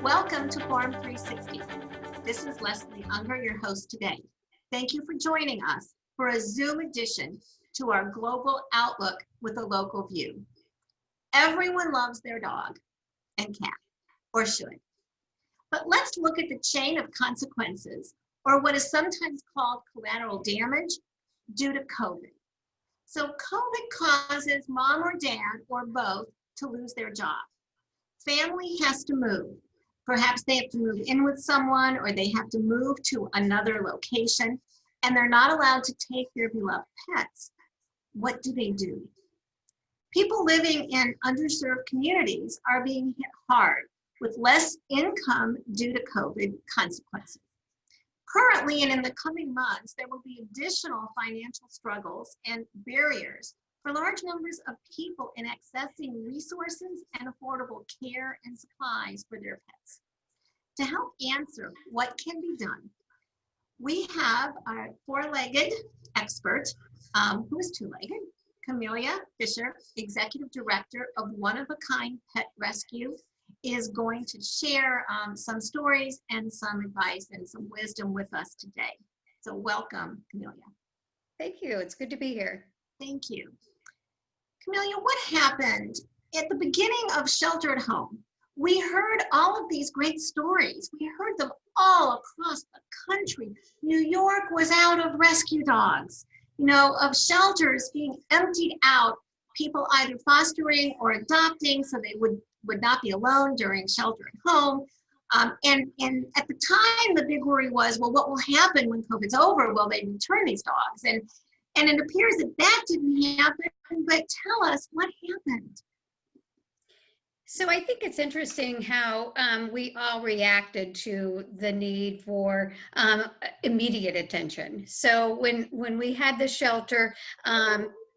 Welcome to Farm 360. This is Leslie Ungar, your host today. Thank you for joining us for a Zoom edition to our global outlook with a local view. Everyone loves their dog and cat, or should. But let's look at the chain of consequences, or what is sometimes called collateral damage due to COVID. So COVID causes mom or dad or both to lose their job. Family has to move. Perhaps they have to move in with someone, or they have to move to another location, and they're not allowed to take their beloved pets. What do? People living in underserved communities are being hit hard with less income due to COVID consequences. Currently, and in the coming months, there will be additional financial struggles and barriers for large numbers of people in accessing resources and affordable care and supplies for their pets. To help answer what can be done, we have our four-legged expert, who is two-legged, Kamelia Fisher, Executive Director of One of a Kind Pet Rescue, is going to share some stories and some advice and some wisdom with us today. So welcome, Kamelia. Thank you. It's good to be here. Thank you. Kamelia, what happened at the beginning of Shelter at Home? We heard all of these great stories. We heard them all across the country. New York was out of rescue dogs, of shelters being emptied out, people either fostering or adopting so they would not be alone during Shelter at Home. And at the time, the big worry was, well, what will happen when COVID's over? Will they return these dogs? And it appears that didn't happen, but tell us what happened. So I think it's interesting how we all reacted to the need for immediate attention. So when we had the shelter,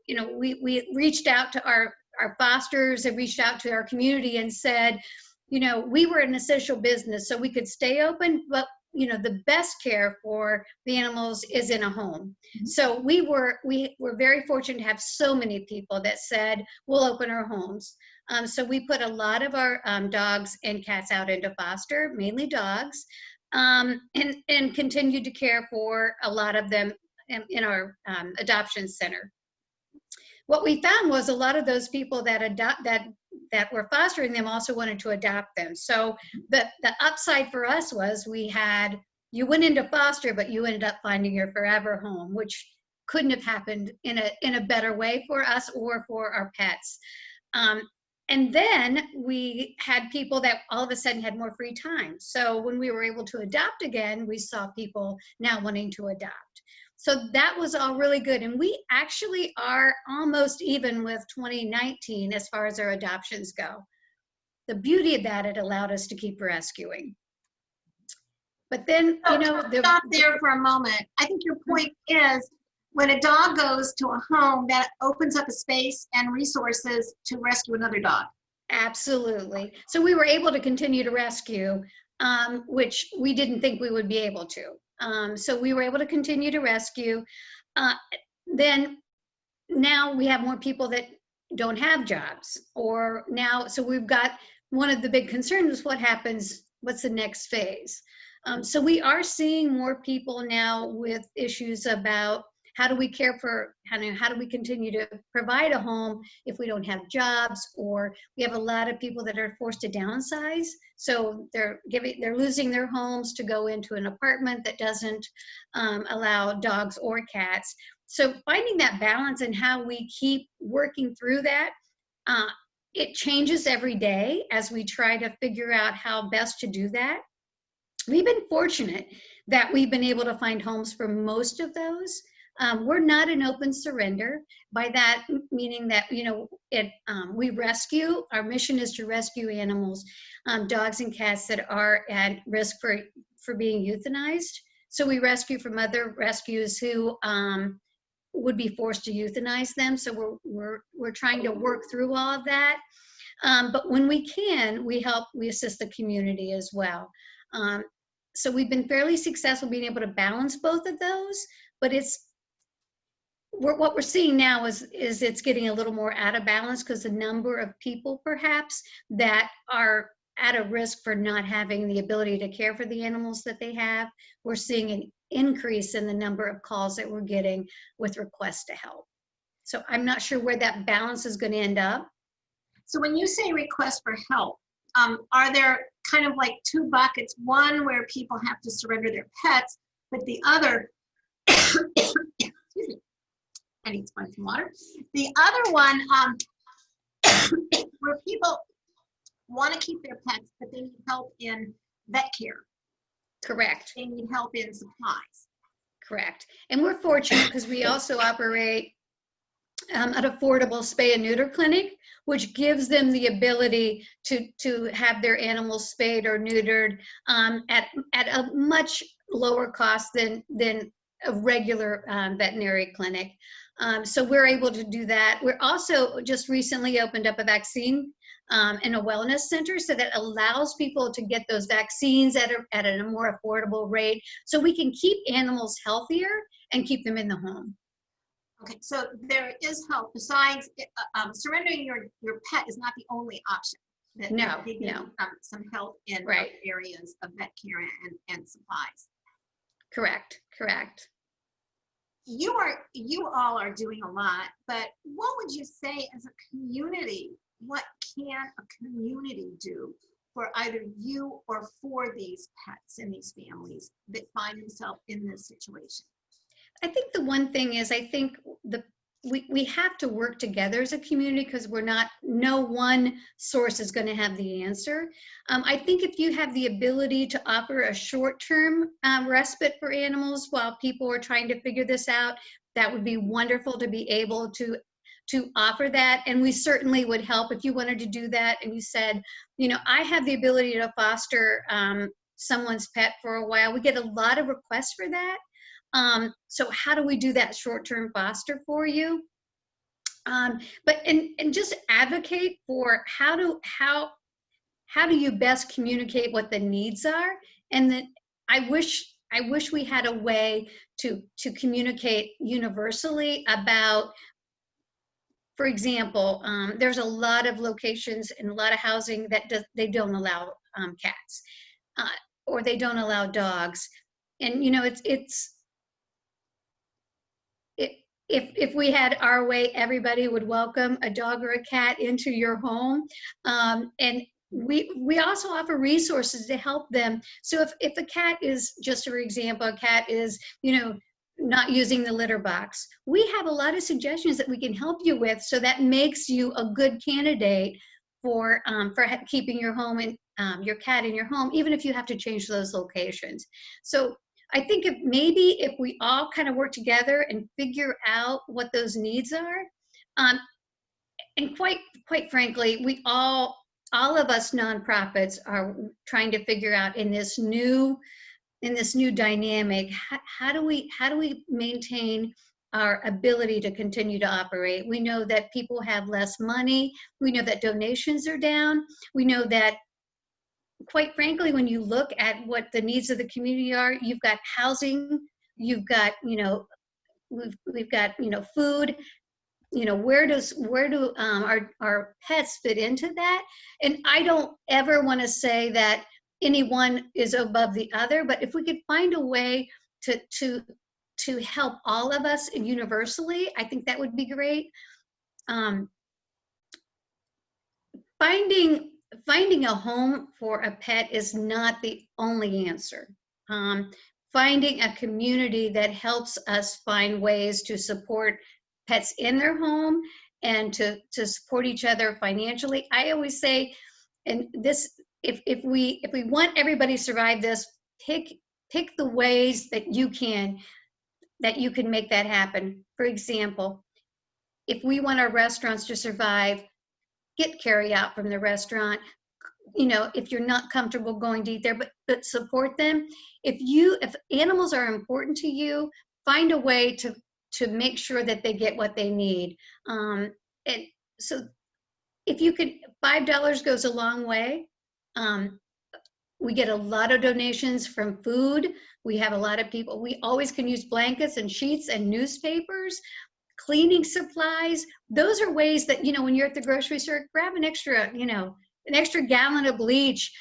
we reached out to our fosters and reached out to our community and said, we were an essential business, so we could stay open, but the best care for the animals is in a home. Mm-hmm. So we were very fortunate to have so many people that said, we'll open our homes. So we put a lot of our dogs and cats out into foster, mainly dogs, and continued to care for a lot of them in our adoption center. What we found was a lot of those people that were fostering them also wanted to adopt them. So the upside for us was you went into foster, but you ended up finding your forever home, which couldn't have happened in a better way for us or for our pets. And then we had people that all of a sudden had more free time. So when we were able to adopt again, we saw people now wanting to adopt. So that was all really good. And we actually are almost even with 2019 as far as our adoptions go. The beauty of that, it allowed us to keep rescuing. But then, stop there for a moment. I think your point is, when a dog goes to a home, that opens up a space and resources to rescue another dog. Absolutely. So we were able to continue to rescue, which we didn't think we would be able to. So we were able to continue to rescue. Then now we have more people that don't have jobs, so we've got one of the big concerns is what's the next phase? So we are seeing more people now with issues about how do we continue to provide a home if we don't have jobs, or we have a lot of people that are forced to downsize. So they're losing their homes to go into an apartment that doesn't allow dogs or cats. So finding that balance and how we keep working through that, it changes every day as we try to figure out how best to do that. We've been fortunate that we've been able to find homes for most of those. We're not an open surrender. By that meaning that we rescue. Our mission is to rescue animals, dogs and cats that are at risk for being euthanized. So we rescue from other rescues who would be forced to euthanize them. So we're trying to work through all of that. But when we can, we assist the community as well. So we've been fairly successful being able to balance both of those, but what we're seeing now is it's getting a little more out of balance because the number of people perhaps that are at a risk for not having the ability to care for the animals that they have. We're seeing an increase in the number of calls that we're getting with requests to help. So I'm not sure where that balance is going to end up. So when you say request for help, are there kind of like two buckets? One where people have to surrender their pets, but the other, excuse me, I need to find some water. The other one, where people want to keep their pets, but they need help in vet care. Correct. They need help in supplies. Correct. And we're fortunate because we also operate an affordable spay and neuter clinic, which gives them the ability to have their animals spayed or neutered at a much lower cost than a regular veterinary clinic. So we're able to do that. We're also just recently opened up a vaccine and a wellness center, so that allows people to get those vaccines at a more affordable rate, so we can keep animals healthier and keep them in the home. Okay, so there is help besides surrendering your pet is not the only option. No. Some help in Right. other areas of vet care and supplies. Correct. You all are doing a lot, but what would you say as a community? What can a community do for either you or for these pets and these families that find themselves in this situation? I think the one thing is, I think we have to work together as a community, because no one source is going to have the answer. I think if you have the ability to offer a short-term respite for animals while people are trying to figure this out, that would be wonderful to be able to offer that. And we certainly would help if you wanted to do that and you said, I have the ability to foster someone's pet for a while. We get a lot of requests for that. So how do we do that short-term foster for you? But just advocate for how do you best communicate what the needs are? And then I wish we had a way to communicate universally about, for example, there's a lot of locations and a lot of housing that they don't allow cats, or they don't allow dogs. And if we had our way, everybody would welcome a dog or a cat into your home. And we also offer resources to help them. So if a cat is, just for example, a cat is, not using the litter box, we have a lot of suggestions that we can help you with, so that makes you a good candidate for keeping your home and your cat in your home, even if you have to change those locations. So I think if we all kind of work together and figure out what those needs are, and quite frankly, all of us nonprofits are trying to figure out in this new dynamic, how do we maintain our ability to continue to operate? We know that people have less money. We know that donations are down. We know that, quite frankly, when you look at what the needs of the community are, you've got housing, you've got, we've got, food, where do our pets fit into that? And I don't ever want to say that anyone is above the other, but if we could find a way to help all of us universally, I think that would be great. Finding a home for a pet is not the only answer. Finding a community that helps us find ways to support pets in their home and to support each other financially. I always say, and this, if we want everybody to survive this, pick the ways that you can make that happen. For example, if we want our restaurants to survive, get carry out from the restaurant. If you're not comfortable going to eat there, but support them. If animals are important to you, find a way to make sure that they get what they need. And so if you could, $5 goes a long way. We get a lot of donations from food. We have a lot of people. We always can use blankets and sheets and newspapers, cleaning supplies. Those are ways that, when you're at the grocery store, grab an extra, an extra gallon of bleach.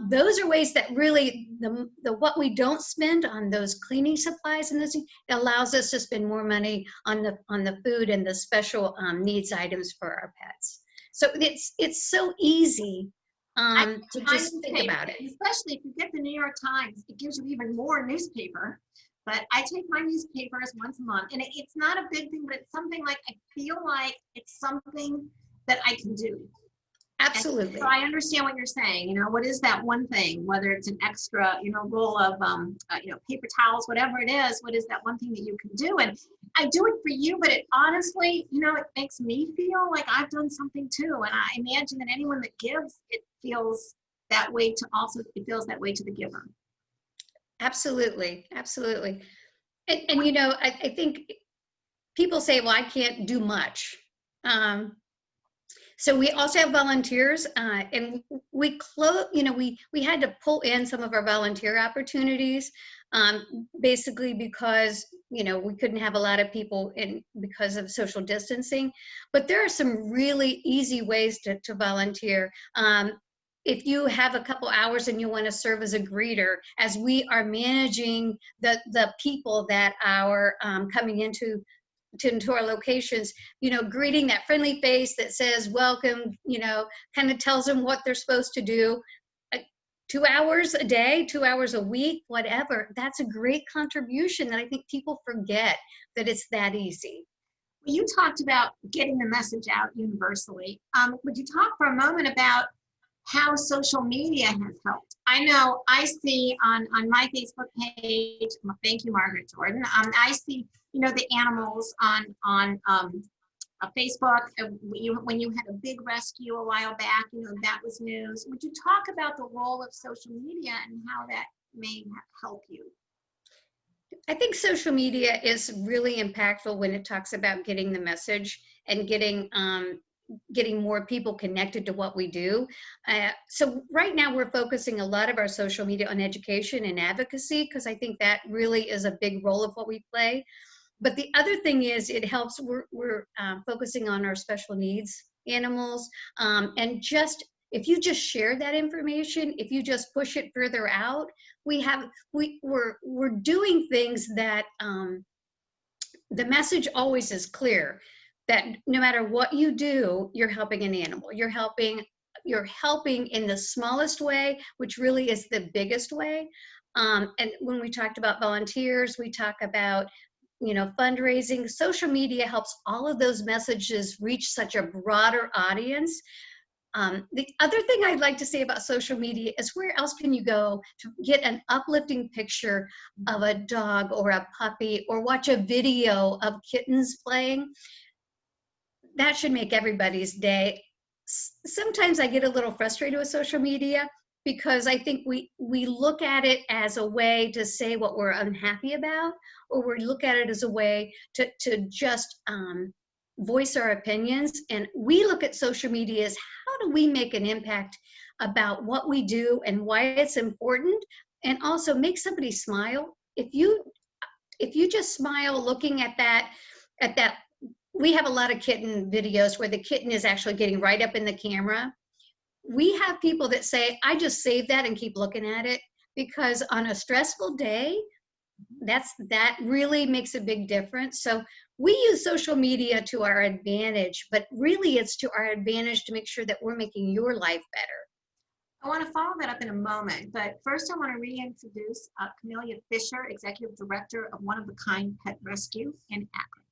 Those are ways that really the what we don't spend on those cleaning supplies and this, it allows us to spend more money on the food and the special needs items for our pets. So it's so easy to just think about it. Especially if you get the New York Times, it gives you even more newspaper. But I take my newspapers once a month, and it's not a big thing, but it's something like I feel like it's something that I can do. Absolutely. And so I understand what you're saying. You know, what is that one thing? Whether it's an extra, roll of, paper towels, whatever it is. What is that one thing that you can do? And I do it for you, but it honestly, it makes me feel like I've done something too. And I imagine that anyone that gives, it feels that way to the giver. Absolutely, absolutely. And I think people say, well, I can't do much. So we also have volunteers, and we had to pull in some of our volunteer opportunities, basically because we couldn't have a lot of people in because of social distancing. But there are some really easy ways to volunteer. If you have a couple hours and you want to serve as a greeter, as we are managing the people that are coming into our locations, greeting that friendly face that says welcome, kind of tells them what they're supposed to do. 2 hours a day, 2 hours a week, whatever. That's a great contribution that I think people forget that it's that easy. You talked about getting the message out universally. Would you talk for a moment about how social media has helped? I know I see on my Facebook page, thank you, Margaret Jordan, I see, the animals on Facebook. When you had a big rescue a while back, that was news. Would you talk about the role of social media and how that may help you? I think social media is really impactful when it talks about getting the message and getting more people connected to what we do. So right now we're focusing a lot of our social media on education and advocacy, because I think that really is a big role of what we play. But the other thing is it helps, we're focusing on our special needs animals, and if you just share that information, if you just push it further out, we're doing things that the message always is clear, that no matter what you do, you're helping an animal. You're helping in the smallest way, which really is the biggest way. And when we talked about volunteers, we talk about fundraising. Social media helps all of those messages reach such a broader audience. The other thing I'd like to say about social media is, where else can you go to get an uplifting picture of a dog or a puppy, or watch a video of kittens playing? That should make everybody's day. Sometimes I get a little frustrated with social media, because I think we look at it as a way to say what we're unhappy about, or we look at it as a way to just voice our opinions. And we look at social media as, how do we make an impact about what we do and why it's important, and also make somebody smile. If you just smile looking at that, we have a lot of kitten videos where the kitten is actually getting right up in the camera. We have people that say, I just save that and keep looking at it, because on a stressful day, that really makes a big difference. So we use social media to our advantage, but really it's to our advantage to make sure that we're making your life better. I want to follow that up in a moment, but first I want to reintroduce Kamelia Fisher, Executive Director of One of a Kind Pet Rescue in Akron.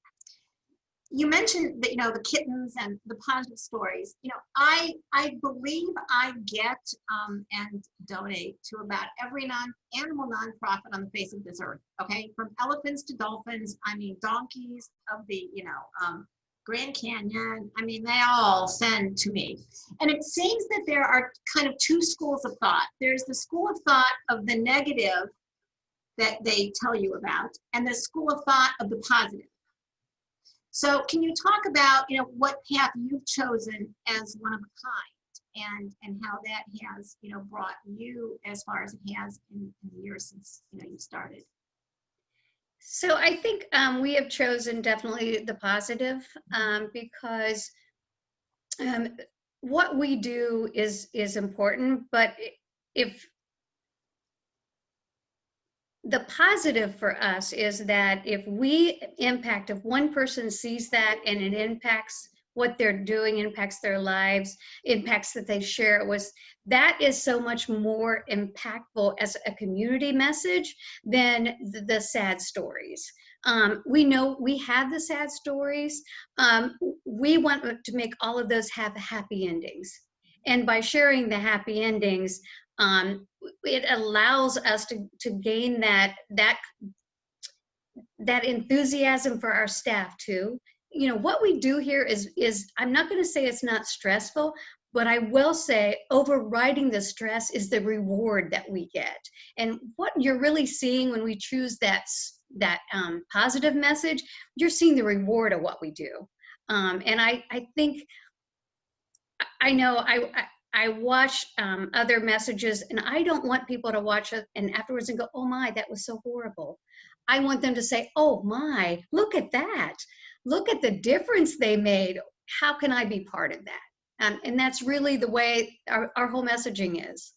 You mentioned that, the kittens and the positive stories. I believe I get and donate to about every animal nonprofit on the face of this earth. Okay, from elephants to dolphins. I mean, donkeys of the Grand Canyon. I mean, they all send to me. And it seems that there are kind of two schools of thought. There's the school of thought of the negative that they tell you about, and the school of thought of the positive. So can you talk about, what path you've chosen as one of a kind, and how that has, brought you as far as it has in the years since, you started? So I think we have chosen definitely the positive, because what we do is important, but if the positive for us is that if one person sees that and it impacts what they're doing, impacts their lives, impacts that they share it with, that is so much more impactful as a community message than the sad stories. We know we have the sad stories. We want to make all of those have happy endings. And by sharing the happy endings, it allows us to gain that enthusiasm for our staff too. You know, what we do here is I'm not going to say it's not stressful, but I will say overriding the stress is the reward that we get. And what you're really seeing when we choose that positive message, you're seeing the reward of what we do. And I think, I know I watch other messages, and I don't want people to watch it and afterwards and go, oh my, that was so horrible. I want them to say, oh my, look at that. Look at the difference they made. How can I be part of that? And that's really the way our whole messaging is.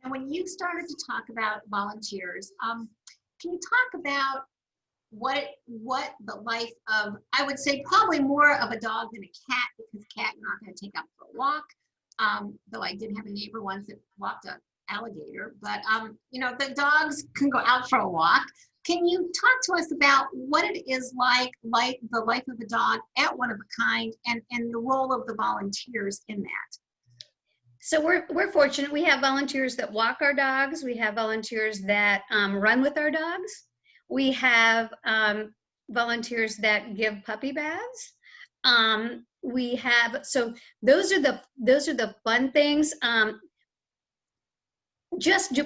And when you started to talk about volunteers, can you talk about what the life of, I would say probably more of a dog than a cat, because cat you're not going to take out for a walk. Though I did have a neighbor once that walked an alligator, but you know, the dogs can go out for a walk. Can you talk to us about what it is like the life of a dog at One of a Kind, and the role of the volunteers in that? So we're fortunate. We have volunteers that walk our dogs. We have volunteers that run with our dogs. We have volunteers that give puppy baths. We have, so those are the fun things.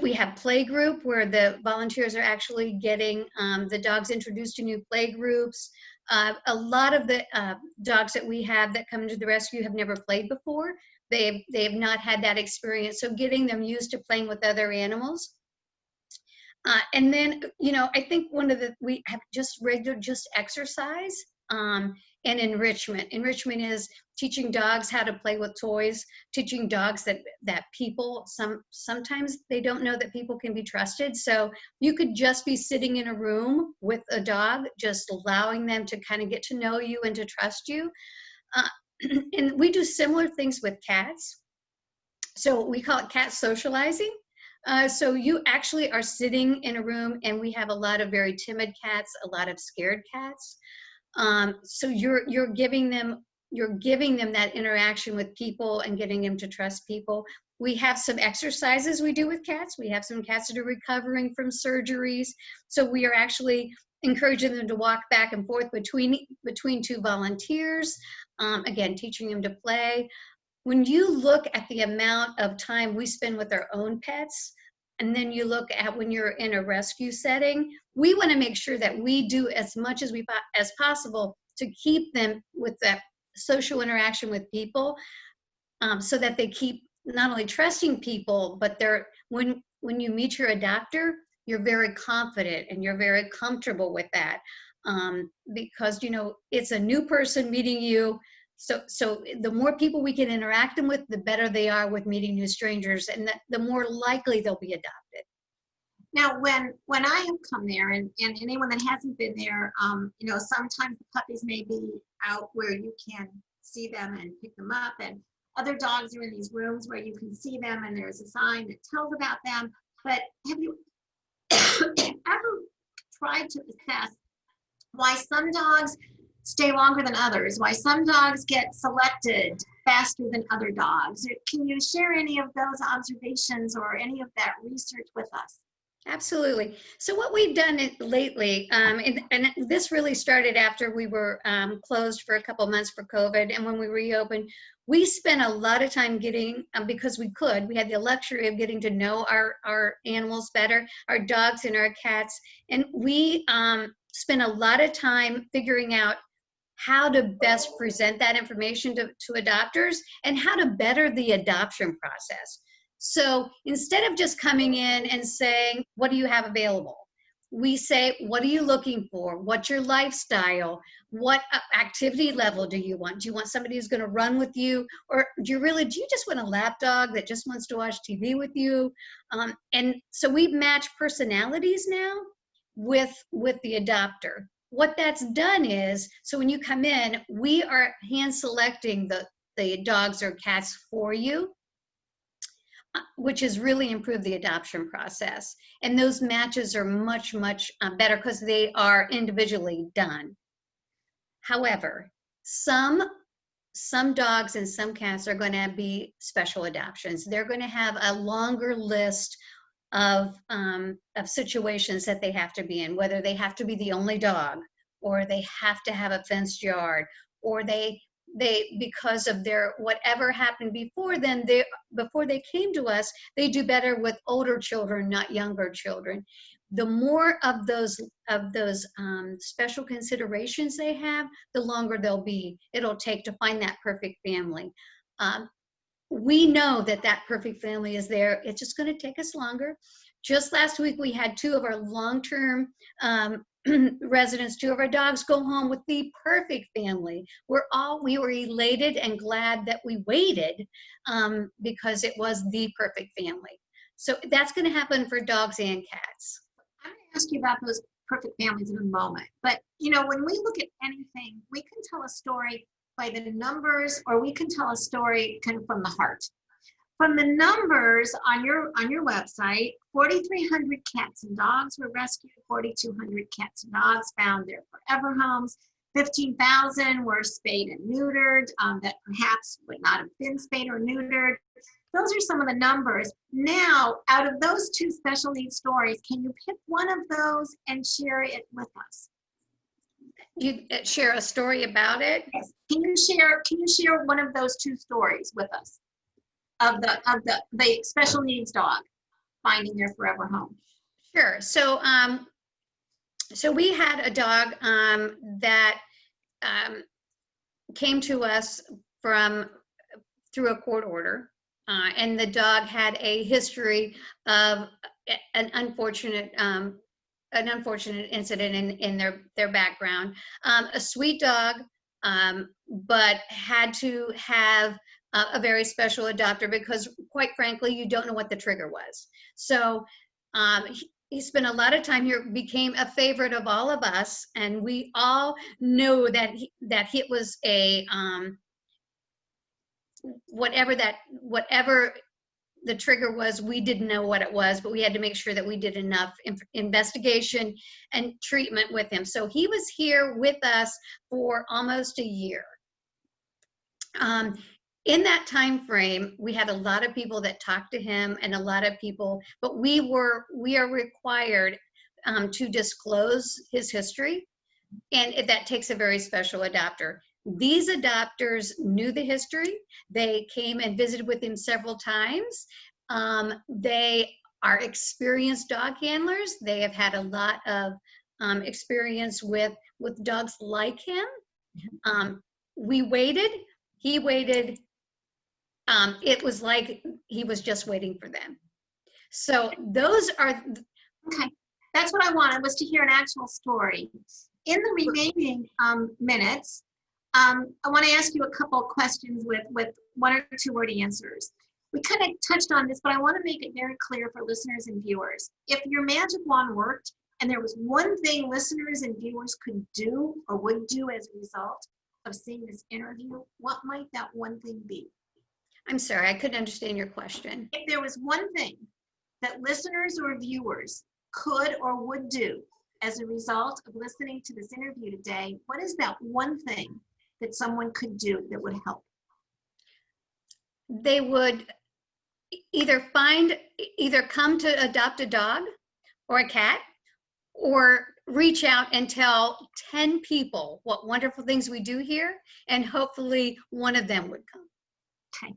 We have play group where the volunteers are actually getting the dogs introduced to new play groups. A lot of the dogs that we have that come to the rescue have never played before. They have not had that experience. So getting them used to playing with other animals. And then, you know, I think we have just exercise and enrichment. Enrichment is teaching dogs how to play with toys, teaching dogs that people, sometimes they don't know that people can be trusted. So you could just be sitting in a room with a dog, just allowing them to kind of get to know you and to trust you. And we do similar things with cats. So we call it cat socializing. So you actually are sitting in a room, and we have a lot of very timid cats, a lot of scared cats. So you're giving them that interaction with people and getting them to trust people. We have some exercises we do with cats. We have some cats that are recovering from surgeries. So we are actually encouraging them to walk back and forth between two volunteers. Again, teaching them to play. When you look at the amount of time we spend with our own pets, and then you look at when you're in a rescue setting, we want to make sure that we do as much as possible to keep them with that social interaction with people, so that they keep not only trusting people, but when you meet your adopter, you're very confident and you're very comfortable with that, because you know it's a new person meeting you. So the more people we can interact them with, the better they are with meeting new strangers, and the more likely they'll be adopted. Now, when I have come there, and anyone that hasn't been there, you know, sometimes the puppies may be out where you can see them and pick them up, and other dogs are in these rooms where you can see them, and there's a sign that tells about them. But have you ever tried to assess why some dogs stay longer than others, why some dogs get selected faster than other dogs? Can you share any of those observations or any of that research with us? Absolutely. So what we've done lately, and this really started after we were closed for a couple months for COVID, and when we reopened, we spent a lot of time getting, because we had the luxury of getting to know our animals better, our dogs and our cats, and we spent a lot of time figuring out how to best present that information to adopters and how to better the adoption process. So instead of just coming in and saying, what do you have available? we say, what are you looking for? What's your lifestyle? What activity level do you want? Do you want somebody who's going to run with you? Or do you just want a lap dog that just wants to watch TV with you? And so we match personalities now with the adopter. What that's done is, so when you come in, we are hand selecting the dogs or cats for you, which has really improved the adoption process. And those matches are much, much better because they are individually done. However, some dogs and some cats are going to be special adoptions. They're going to have a longer list of situations that they have to be in, whether they have to be the only dog, or they have to have a fenced yard, or they because of their whatever happened before then, before they came to us, they do better with older children, not younger children. The more of those special considerations they have, the longer it'll take to find that perfect family. We know that perfect family is there. It's just going to take us longer. Just last week, we had 2 of our long-term residents, 2 of our dogs go home with the perfect family. We were elated and glad that we waited because it was the perfect family. So that's going to happen for dogs and cats. I'm going to ask you about those perfect families in a moment. But, when we look at anything, we can tell a story by the numbers, or we can tell a story kind of from the heart. From the numbers on your website, 4,300 cats and dogs were rescued, 4,200 cats and dogs found their forever homes, 15,000 were spayed and neutered that perhaps would not have been spayed or neutered. Those are some of the numbers. Now, out of those 2 special needs stories, can you pick one of those and share it with us? You share a story about it? Yes. Can you share one of those 2 stories with us of the special needs dog finding their forever home? Sure. So we had a dog that came to us through a court order, and the dog had a history of an unfortunate incident in their background. A sweet dog, but had to have a very special adopter because, quite frankly, you don't know what the trigger was. So he spent a lot of time here, became a favorite of all of us, and we all know that it was a whatever the trigger was, we didn't know what it was, but we had to make sure that we did enough investigation and treatment with him. So he was here with us for almost a year. In that time frame, we had a lot of people that talked to him, and a lot of people, but we are required to disclose his history, and that takes a very special adopter. These adopters knew the history. They came and visited with him several times. They are experienced dog handlers. They have had a lot of experience with dogs like him. We waited. He waited. It was like he was just waiting for them. So those are... Okay, that's what I wanted, was to hear an actual story. In the remaining minutes, I want to ask you a couple of questions with 1 or 2 word answers. We kind of touched on this, but I want to make it very clear for listeners and viewers. If your magic wand worked and there was one thing listeners and viewers could do or would do as a result of seeing this interview, what might that one thing be? I'm sorry, I couldn't understand your question. If there was one thing that listeners or viewers could or would do as a result of listening to this interview today, what is that one thing that someone could do that would help? They would either come to adopt a dog or a cat, or reach out and tell 10 people what wonderful things we do here, and hopefully one of them would come. Okay.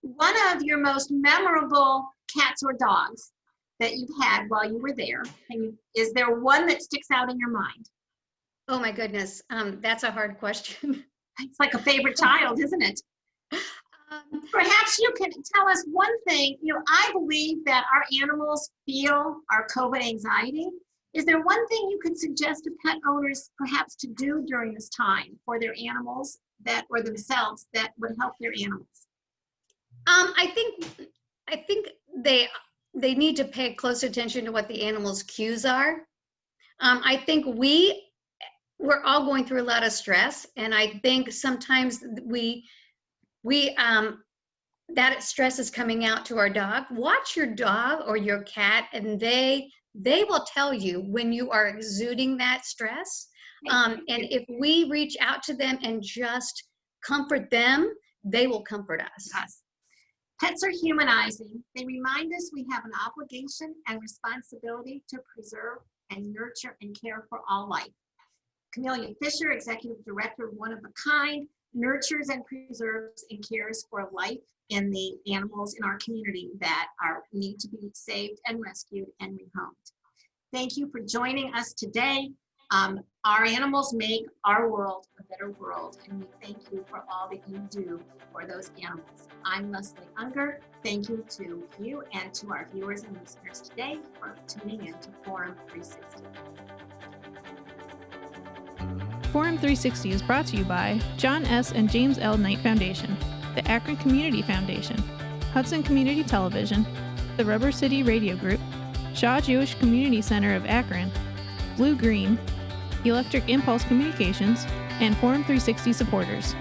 One of your most memorable cats or dogs that you've had while you were there, is there one that sticks out in your mind? Oh my goodness, that's a hard question. It's like a favorite child, isn't it? Perhaps you can tell us one thing. I believe that our animals feel our COVID anxiety, Is there one thing you could suggest to pet owners perhaps to do during this time for their animals or themselves that would help their animals? I think they need to pay close attention to what the animal's cues are. I think we're all going through a lot of stress, and I think sometimes that stress is coming out to our dog. Watch your dog or your cat, and they will tell you when you are exuding that stress. And if we reach out to them and just comfort them, they will comfort us. Yes. Pets are humanizing. They remind us we have an obligation and responsibility to preserve and nurture and care for all life. Kamelia Fisher, Executive Director of One of a Kind, nurtures and preserves and cares for life in the animals in our community that need to be saved and rescued and rehomed. Thank you for joining us today. Our animals make our world a better world, and we thank you for all that you do for those animals. I'm Leslie Ungar. Thank you to you and to our viewers and listeners today for tuning in to Forum 360. Forum 360 is brought to you by John S. and James L. Knight Foundation, the Akron Community Foundation, Hudson Community Television, the Rubber City Radio Group, Shaw Jewish Community Center of Akron, Blue Green, Electric Impulse Communications, and Forum 360 supporters.